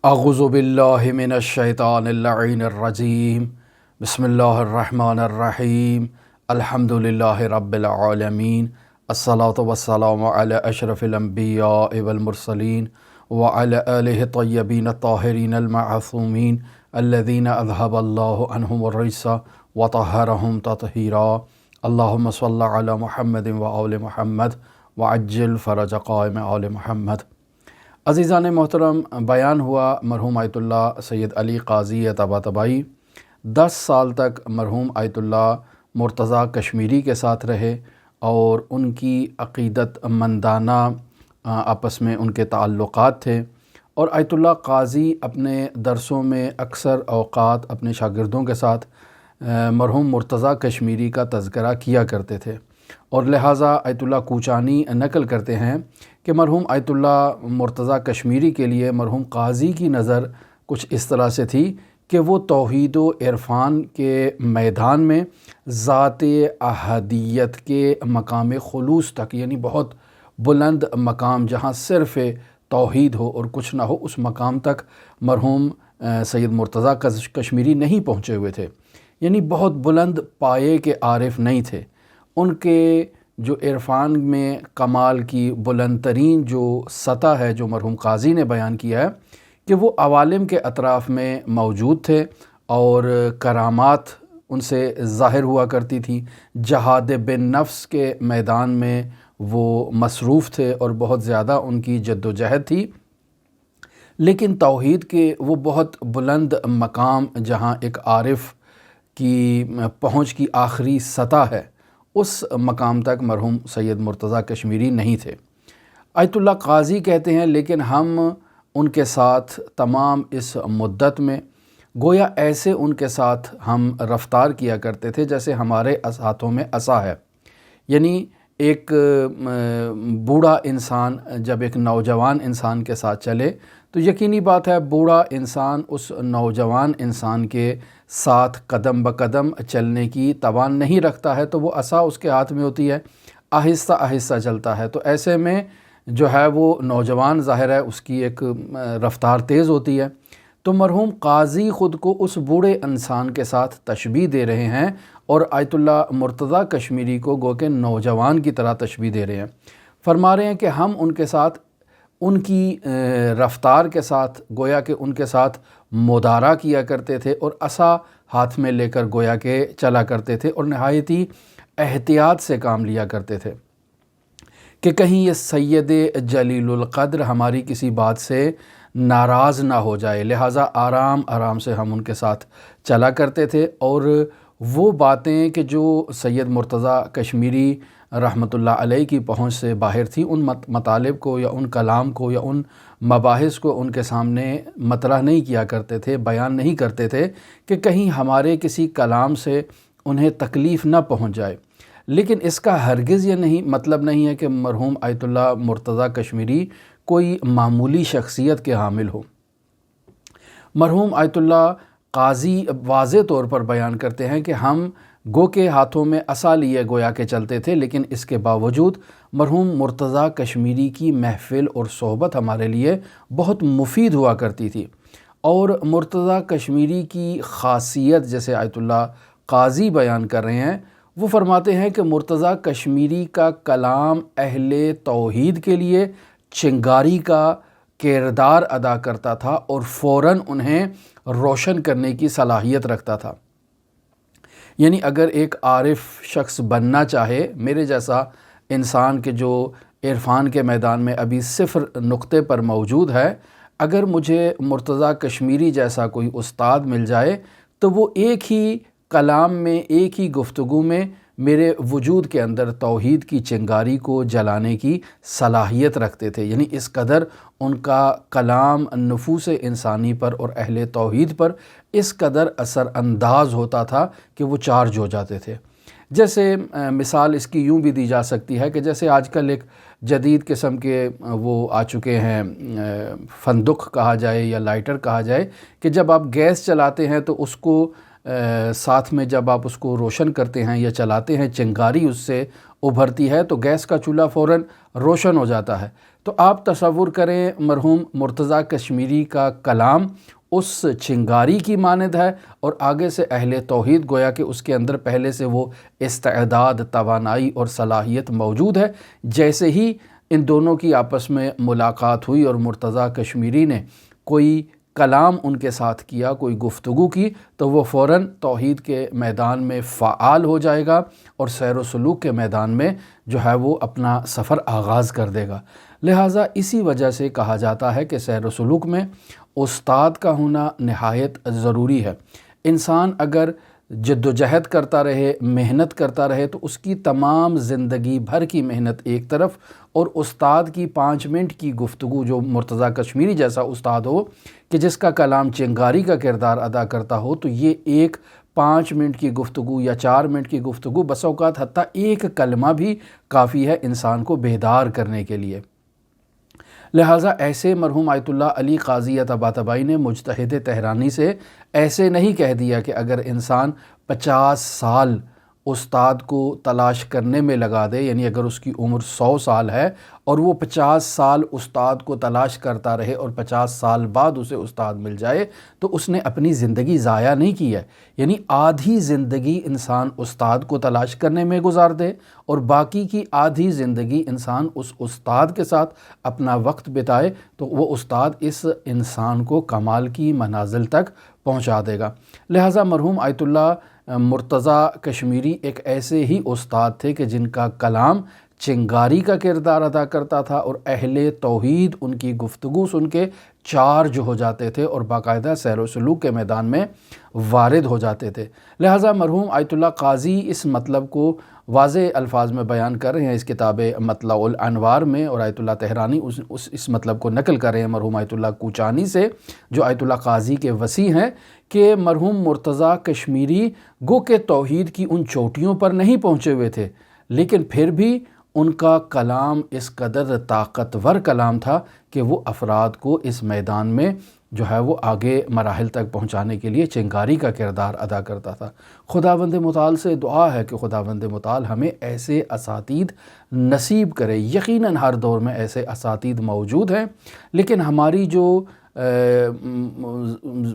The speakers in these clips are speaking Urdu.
اعوذ باللہ من الشیطان اللعین الرجیم بسم اللہ الرحمن الرحیم الحمد للہ رب العالمین الصلاة والسلام علی اشرف الانبیاء والمرسلین وعلی آلہ الطیبین الطاہرین المعصومین الذین اذہب اللہ عنہم الرجس وطہرہم تطہیرا اللہم صل علی محمد وآل محمد وعجل فرج قائم آل محمد۔ عزیزان محترم، بیان ہوا مرحوم آیت اللہ سید علی قاضی طباطبائی 10 سال تک مرحوم آیت اللہ مرتضیٰ کشمیری کے ساتھ رہے اور ان کی عقیدت مندانہ آپس میں ان کے تعلقات تھے، اور آیت اللہ قاضی اپنے درسوں میں اکثر اوقات اپنے شاگردوں کے ساتھ مرحوم مرتضیٰ کشمیری کا تذکرہ کیا کرتے تھے، اور لہٰذا آیت اللہ کوچانی نقل کرتے ہیں کہ مرحوم آیت اللہ مرتضیٰ کشمیری کے لیے مرحوم قاضی کی نظر کچھ اس طرح سے تھی کہ وہ توحید و عرفان کے میدان میں ذات احدیت کے مقام خلوص تک، یعنی بہت بلند مقام جہاں صرف توحید ہو اور کچھ نہ ہو، اس مقام تک مرحوم سید مرتضیٰ کشمیری نہیں پہنچے ہوئے تھے، یعنی بہت بلند پائے کے عارف نہیں تھے۔ ان کے جو عرفان میں کمال کی بلند ترین جو سطح ہے جو مرحوم قاضی نے بیان کیا ہے کہ وہ عوالم کے اطراف میں موجود تھے اور کرامات ان سے ظاہر ہوا کرتی تھی، جہاد بن نفس کے میدان میں وہ مصروف تھے اور بہت زیادہ ان کی جد و جہد تھی، لیکن توحید کے وہ بہت بلند مقام جہاں ایک عارف کی پہنچ کی آخری سطح ہے، اس مقام تک مرحوم سید مرتضیٰ کشمیری نہیں تھے۔ آیت اللہ قاضی کہتے ہیں لیکن ہم ان کے ساتھ تمام اس مدت میں گویا ایسے ان کے ساتھ ہم رفتار کیا کرتے تھے جیسے ہمارے ہاتھوں میں عصا ہے، یعنی ایک بوڑھا انسان جب ایک نوجوان انسان کے ساتھ چلے تو یقینی بات ہے بوڑھا انسان اس نوجوان انسان کے ساتھ قدم بقدم چلنے کی توان نہیں رکھتا ہے، تو وہ عصا اس کے ہاتھ میں ہوتی ہے، آہستہ آہستہ چلتا ہے، تو ایسے میں جو ہے وہ نوجوان ظاہر ہے اس کی ایک رفتار تیز ہوتی ہے، تو مرحوم قاضی خود کو اس بوڑھے انسان کے ساتھ تشبیہ دے رہے ہیں اور آیت اللہ مرتضیٰ کشمیری کو گو کہ نوجوان کی طرح تشبیہ دے رہے ہیں، فرما رہے ہیں کہ ہم ان کے ساتھ ان کی رفتار کے ساتھ گویا کہ ان کے ساتھ مدارا کیا کرتے تھے اور عصا ہاتھ میں لے کر گویا کہ چلا کرتے تھے اور نہایت ہی احتیاط سے کام لیا کرتے تھے کہ کہیں یہ سید جلیل القدر ہماری کسی بات سے ناراض نہ ہو جائے، لہٰذا آرام آرام سے ہم ان کے ساتھ چلا کرتے تھے، اور وہ باتیں کہ جو سید مرتضیٰ کشمیری رحمۃ اللہ علیہ کی پہنچ سے باہر تھی، ان مطالب کو یا ان کلام کو یا ان مباحث کو ان کے سامنے مطرح نہیں کیا کرتے تھے، بیان نہیں کرتے تھے کہ کہیں ہمارے کسی کلام سے انہیں تکلیف نہ پہنچ جائے، لیکن اس کا ہرگز یہ نہیں مطلب نہیں ہے کہ مرحوم آیت اللہ مرتضیٰ کشمیری کوئی معمولی شخصیت کے حامل ہو۔ مرحوم آیت اللہ قاضی واضح طور پر بیان کرتے ہیں کہ ہم گو کے ہاتھوں میں عصا لیے گویا کے چلتے تھے، لیکن اس کے باوجود مرحوم مرتضیٰ کشمیری کی محفل اور صحبت ہمارے لیے بہت مفید ہوا کرتی تھی، اور مرتضیٰ کشمیری کی خاصیت جیسے آیت اللہ قاضی بیان کر رہے ہیں، وہ فرماتے ہیں کہ مرتضیٰ کشمیری کا کلام اہل توحید کے لیے چنگاری کا کردار ادا کرتا تھا اور فوراً انہیں روشن کرنے کی صلاحیت رکھتا تھا، یعنی اگر ایک عارف شخص بننا چاہے، میرے جیسا انسان کے جو عرفان کے میدان میں ابھی صفر نقطے پر موجود ہے، اگر مجھے مرتضیٰ کشمیری جیسا کوئی استاد مل جائے تو وہ ایک ہی کلام میں ایک ہی گفتگو میں میرے وجود کے اندر توحید کی چنگاری کو جلانے کی صلاحیت رکھتے تھے، یعنی اس قدر ان کا کلام نفوس انسانی پر اور اہل توحید پر اس قدر اثر انداز ہوتا تھا کہ وہ چارج ہو جاتے تھے۔ جیسے مثال اس کی یوں بھی دی جا سکتی ہے کہ جیسے آج کل ایک جدید قسم کے وہ آ چکے ہیں فندق کہا جائے یا لائٹر کہا جائے، کہ جب آپ گیس چلاتے ہیں تو اس کو ساتھ میں جب آپ اس کو روشن کرتے ہیں یا چلاتے ہیں چنگاری اس سے ابھرتی ہے تو گیس کا چولہا فوراً روشن ہو جاتا ہے۔ تو آپ تصور کریں مرحوم مرتضیٰ کشمیری کا کلام اس چنگاری کی مانند ہے، اور آگے سے اہل توحید گویا کہ اس کے اندر پہلے سے وہ استعداد، توانائی اور صلاحیت موجود ہے۔ جیسے ہی ان دونوں کی آپس میں ملاقات ہوئی اور مرتضیٰ کشمیری نے کوئی کلام ان کے ساتھ کیا، کوئی گفتگو کی، تو وہ فوراً توحید کے میدان میں فعال ہو جائے گا اور سیر و سلوک کے میدان میں جو ہے وہ اپنا سفر آغاز کر دے گا۔ لہٰذا اسی وجہ سے کہا جاتا ہے کہ سیر و سلوک میں استاد کا ہونا نہایت ضروری ہے۔ انسان اگر جد و جہد کرتا رہے، محنت کرتا رہے، تو اس کی تمام زندگی بھر کی محنت ایک طرف، اور استاد کی 5 منٹ کی گفتگو، جو مرتضیٰ کشمیری جیسا استاد ہو کہ جس کا کلام چنگاری کا کردار ادا کرتا ہو، تو یہ ایک 5 منٹ کی گفتگو یا 4 منٹ کی گفتگو، بس اوقات حتیٰ ایک کلمہ بھی کافی ہے انسان کو بیدار کرنے کے لیے۔ لہٰذا ایسے مرحوم آیت اللہ علی قاضی طباطبائی نے مجتہد تہرانی سے ایسے نہیں کہہ دیا کہ اگر انسان 50 سال استاد کو تلاش کرنے میں لگا دے، یعنی اگر اس کی عمر 100 سال ہے اور وہ 50 سال استاد کو تلاش کرتا رہے اور 50 سال بعد اسے استاد مل جائے، تو اس نے اپنی زندگی ضائع نہیں کی ہے۔ یعنی آدھی زندگی انسان استاد کو تلاش کرنے میں گزار دے اور باقی کی آدھی زندگی انسان اس استاد کے ساتھ اپنا وقت بتائے، تو وہ استاد اس انسان کو کمال کی منازل تک پہنچا دے گا۔ لہٰذا مرحوم آیت اللہ مرتضیٰ کشمیری ایک ایسے ہی استاد تھے کہ جن کا کلام چنگاری کا کردار ادا کرتا تھا، اور اہل توحید ان کی گفتگو سن کے چارج ہو جاتے تھے اور باقاعدہ سیر و سلوک کے میدان میں وارد ہو جاتے تھے۔ لہٰذا مرحوم آیت اللہ قاضی اس مطلب کو واضح الفاظ میں بیان کر رہے ہیں اس کتاب مطلع الانوار میں، اور آیت اللہ تہرانی اس مطلب کو نقل کر رہے ہیں مرحوم آیت اللہ کوچانی سے، جو آیت اللہ قاضی کے وسیع ہیں، کہ مرحوم مرتضیٰ کشمیری گو کہ توحید کی ان چوٹیوں پر نہیں پہنچے ہوئے تھے، لیکن پھر بھی ان کا کلام اس قدر طاقتور کلام تھا کہ وہ افراد کو اس میدان میں جو ہے وہ آگے مراحل تک پہنچانے کے لیے چنگاری کا کردار ادا کرتا تھا۔ خداوند متعال سے دعا ہے کہ خداوند متعال ہمیں ایسے اساتید نصیب کرے۔ یقیناً ہر دور میں ایسے اساتید موجود ہیں، لیکن ہماری جو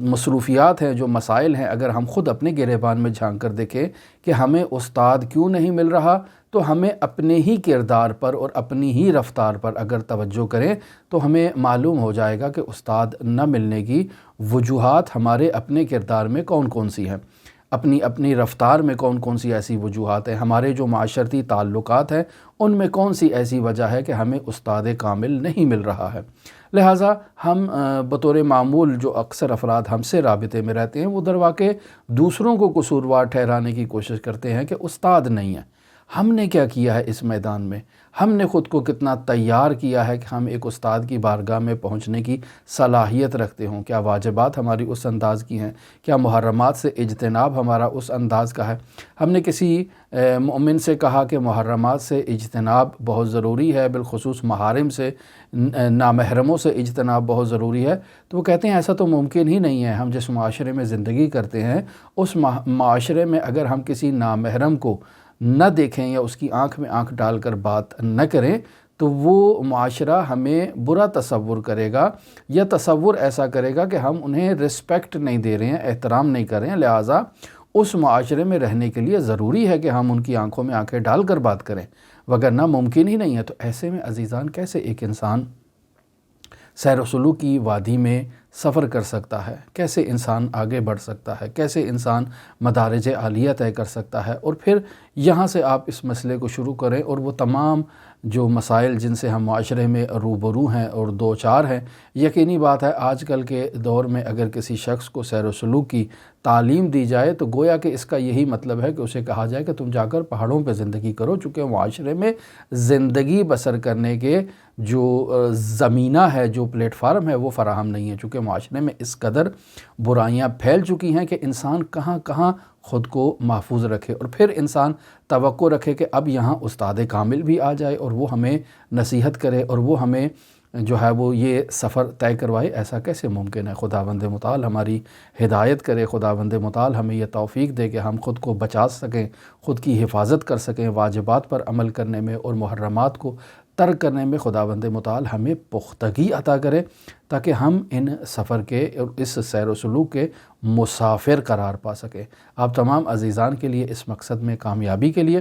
مصروفیات ہیں، جو مسائل ہیں، اگر ہم خود اپنے گریبان میں جھانک کر دیکھیں کہ ہمیں استاد کیوں نہیں مل رہا، تو ہمیں اپنے ہی کردار پر اور اپنی ہی رفتار پر اگر توجہ کریں تو ہمیں معلوم ہو جائے گا کہ استاد نہ ملنے کی وجوہات ہمارے اپنے کردار میں کون کون سی ہیں، اپنی رفتار میں کون کون سی ایسی وجوہات ہیں، ہمارے جو معاشرتی تعلقات ہیں ان میں کون سی ایسی وجہ ہے کہ ہمیں استاد کامل نہیں مل رہا ہے۔ لہٰذا ہم بطور معمول جو اکثر افراد ہم سے رابطے میں رہتے ہیں، وہ در واقع دوسروں کو قصوروار ٹھہرانے کی کوشش کرتے ہیں کہ استاد نہیں ہے۔ ہم نے کیا کیا ہے اس میدان میں؟ ہم نے خود کو کتنا تیار کیا ہے کہ ہم ایک استاد کی بارگاہ میں پہنچنے کی صلاحیت رکھتے ہوں؟ کیا واجبات ہماری اس انداز کی ہیں؟ کیا محرمات سے اجتناب ہمارا اس انداز کا ہے؟ ہم نے کسی مومن سے کہا کہ محرمات سے اجتناب بہت ضروری ہے، بالخصوص محارم سے، نامحرموں سے اجتناب بہت ضروری ہے، تو وہ کہتے ہیں ایسا تو ممکن ہی نہیں ہے۔ ہم جس معاشرے میں زندگی کرتے ہیں اس معاشرے میں اگر ہم کسی نامحرم کو نہ دیکھیں یا اس کی آنکھ میں آنکھ ڈال کر بات نہ کریں تو وہ معاشرہ ہمیں برا تصور کرے گا، یا تصور ایسا کرے گا کہ ہم انہیں رسپیکٹ نہیں دے رہے ہیں، احترام نہیں کر رہے ہیں۔ لہٰذا اس معاشرے میں رہنے کے لیے ضروری ہے کہ ہم ان کی آنکھوں میں آنکھیں ڈال کر بات کریں، وگرنہ ممکن ہی نہیں ہے۔ تو ایسے میں عزیزان کیسے ایک انسان سیر و سلوک کی وادی میں سفر کر سکتا ہے؟ کیسے انسان آگے بڑھ سکتا ہے؟ کیسے انسان مدارج عالیہ طے کر سکتا ہے؟ اور پھر یہاں سے آپ اس مسئلے کو شروع کریں، اور وہ تمام جو مسائل جن سے ہم معاشرے میں روبرو ہیں اور دو چار ہیں، یقینی بات ہے آج کل کے دور میں اگر کسی شخص کو سیر و سلوک کی تعلیم دی جائے تو گویا کہ اس کا یہی مطلب ہے کہ اسے کہا جائے کہ تم جا کر پہاڑوں پہ زندگی کرو، چونکہ معاشرے میں زندگی بسر کرنے کے جو زمینہ ہے، جو پلیٹ فارم ہے، وہ فراہم نہیں ہے، چونکہ معاشرے میں اس قدر برائیاں پھیل چکی ہیں کہ انسان کہاں کہاں خود کو محفوظ رکھے، اور پھر انسان توقع رکھے کہ اب یہاں استاد کامل بھی آ جائے اور وہ ہمیں نصیحت کرے اور وہ ہمیں جو ہے وہ یہ سفر طے کروائے، ایسا کیسے ممکن ہے؟ خداوند متعال ہماری ہدایت کرے، خداوند متعال ہمیں یہ توفیق دے کہ ہم خود کو بچا سکیں، خود کی حفاظت کر سکیں، واجبات پر عمل کرنے میں اور محرمات کو ترک کرنے میں خداوند متعال ہمیں پختگی عطا کرے، تاکہ ہم ان سفر کے اور اس سیر و سلوک کے مسافر قرار پا سکیں۔ آپ تمام عزیزان کے لیے اس مقصد میں کامیابی کے لیے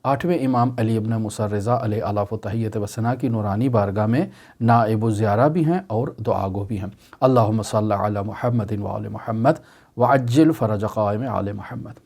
8ویں امام علی ابن موسیٰ رضا علیہ الاف و تحیت و ثنا کی نورانی بارگاہ میں نائب و زیارہ بھی ہیں اور دعا گو بھی ہیں۔ اللہم صلی علی محمد و آل محمد وعجل فرج قائم آل محمد۔